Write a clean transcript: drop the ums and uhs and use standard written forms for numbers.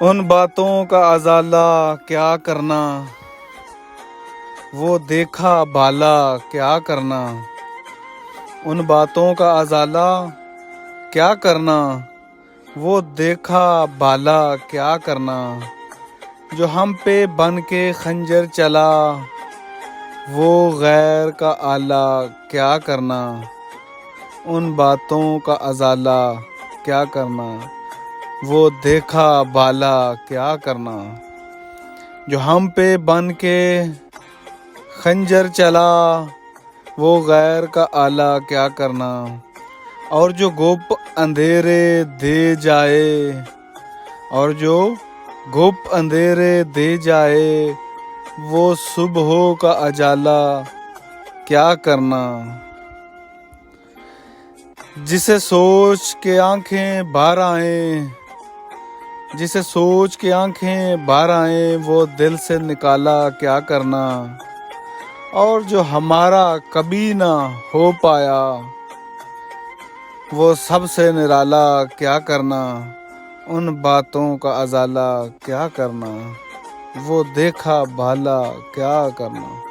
ان باتوں کا ازالہ کیا کرنا، وہ دیکھا بھالا کیا کرنا۔ ان باتوں کا ازالہ کیا کرنا، وہ دیکھا بھالا کیا کرنا۔ جو ہم پہ بن کے خنجر چلا، وہ غیر کا آلہ کیا کرنا۔ ان باتوں کا ازالہ کیا کرنا، وہ دیکھا بھالا کیا کرنا۔ جو ہم پہ بن کے خنجر چلا، وہ غیر کا آلہ کیا کرنا۔ اور جو گپ اندھیرے دے جائے، اور جو گپ اندھیرے دے جائے، وہ صبحوں کا اجالا کیا کرنا۔ جسے سوچ کے آنکھیں بھر آئیں، جسے سوچ کے آنکھیں بھر آئیں، وہ دل سے نکالا کیا کرنا۔ اور جو ہمارا کبھی نہ ہو پایا، وہ سب سے نرالا کیا کرنا۔ ان باتوں کا ازالہ کیا کرنا، وہ دیکھا بھالا کیا کرنا۔